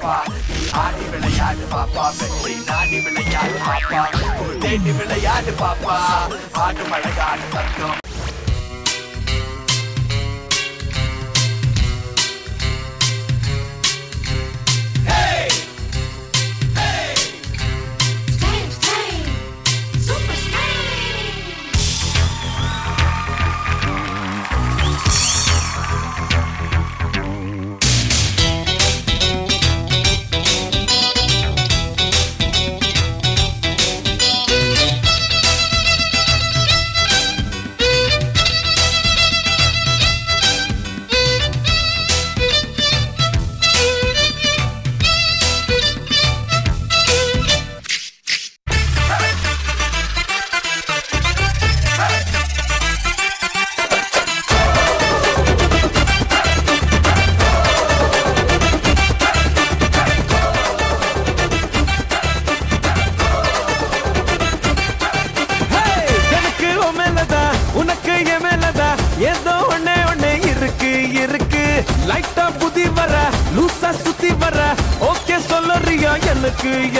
பாப்பா நீ ஆடி விளையாடு பாப்பா வெற்றி நாடி விளையாடு பாப்பா தேடி விளையாடு பாப்பா ஆடு மழகாடு தங்கம்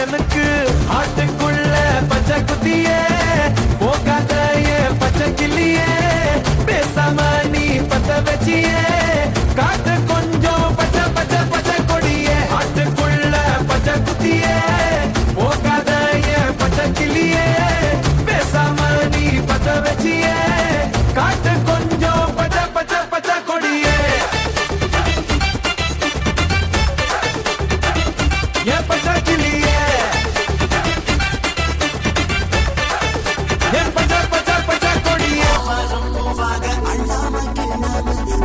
எனக்கு ஆட்டுக்குள்ள பச்சை குத்தியே போகாத பச்சை கிளியே பேசாம நீ பத்த வச்சியே காட்டு கொஞ்சம் பச்சை பச்சை பச்சை கொடியே ஆட்டுக்குள்ள பச்சை குத்தியே போகாத பச்சை கிளியே பேசாம நீ பத்த வச்சியே காட்டு கொஞ்சம் பச்சை பச்சை பச்சை கொடியே பச்சை கிளியே பச்சை பச்சை பச்சை கொடியே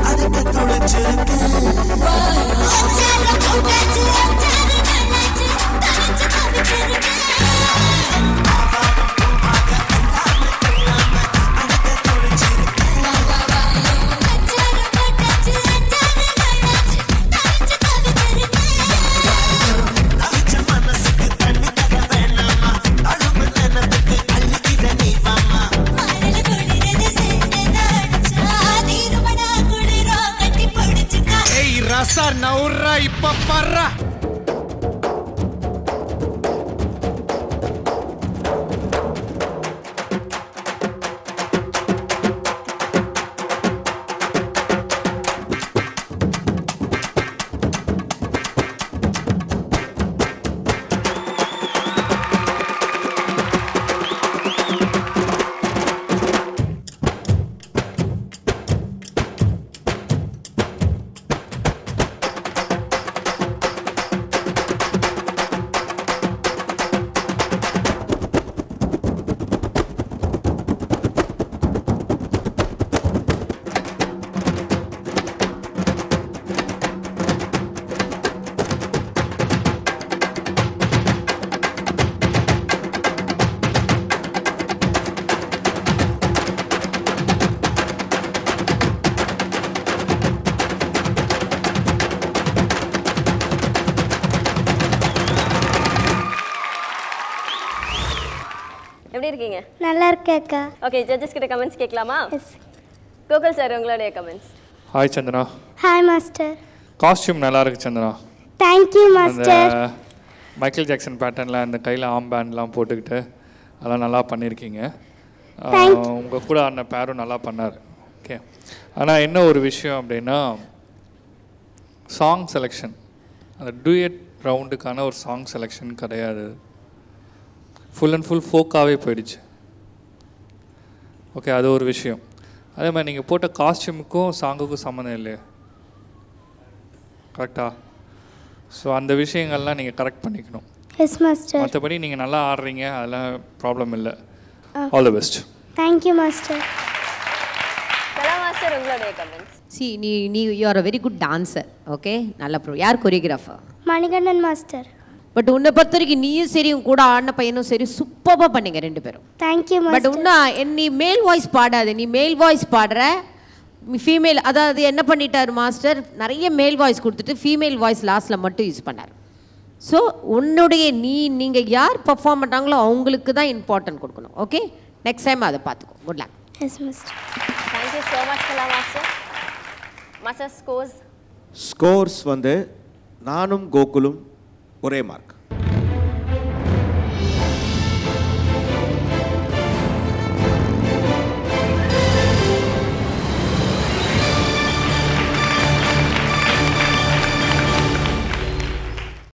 அதுக்கு துளைச்சிருக்கு Rasa naura ipa parra. எப்படி இருக்கீங்க? நல்லா இருக்கேக்கா. ஓகே, ஜட்ஜஸ் கிட்ட கமெண்ட்ஸ் கேட்கலாமா? எஸ். கோகுல் சார் உங்களுடைய comments. Hi Chandra. Hi master. Costume நல்லா இருக்கு Chandra. Thank you master. Michael Jackson பேட்டர்ன்ல அந்த கையில் ஆம் பேண்ட்லாம் போட்டுக்கிட்டு அதெல்லாம் நல்லா பண்ணியிருக்கீங்க. உங்கள் கூட ஆடின பேரும் நல்லா பண்ணார். ஓகே, ஆனால் என்ன ஒரு விஷயம் அப்படின்னா சாங் செலெக்ஷன், அந்த டூயட் ரவுண்டுக்கான ஒரு சாங் செலெக்ஷன் கிடையாது. ஃபுல் அண்ட் ஃபுல் ஃபோக்காகவே போயிடுச்சு. ஓகே, அது ஒரு விஷயம். அதே மாதிரி நீங்கள் போட்ட காஸ்டியூமுக்கும் சாங்குக்கும் சம்மந்தம் இல்லையா? கரெக்டாக? ஸோ அந்த விஷயங்கள்லாம் நீங்கள் கரெக்ட் பண்ணிக்கணும். Yes master. மற்றபடி நீங்கள் நல்லா ஆடுறீங்க, அதெல்லாம் ப்ராப்ளம் இல்லை. All the best. Thank you master. Kala master உங்களுடைய comments. See, you are a very good dancer. Okay, நல்ல யார் கொரியோகிராஃபர்? மணிகண்டன் மாஸ்டர். பட் உன்னை பொறுத்த வரைக்கும் நீயும் சரி உன் கூட ஆடின பையனும் சரி சூப்பராக பண்ணீங்க ரெண்டு பேரும். Thank you master. பட் இன்னும் நீ மேல் வாய்ஸ் பாடாது, நீ மேல் வாய்ஸ் பாடுற ஃபீமேல், அதாவது என்ன பண்ணிட்டார் மாஸ்டர், நிறைய மேல் வாய்ஸ் கொடுத்துட்டு ஃபீமேல் வாய்ஸ் லாஸ்ட்டில் மட்டும் யூஸ் பண்ணார். ஸோ உன்னுடைய நீங்கள் யார் பர்ஃபார்ம் பண்ணுறாங்களோ அவங்களுக்கு தான் இம்பார்ட்டன்ட் கொடுக்கணும். ஓகே, நெக்ஸ்ட் டைம் அதை பார்த்துக்கோ. Good luck. Yes master. Thank you so much Kala master. Master scores வந்து நானும் கோகுலும் ஒரே மார்க்.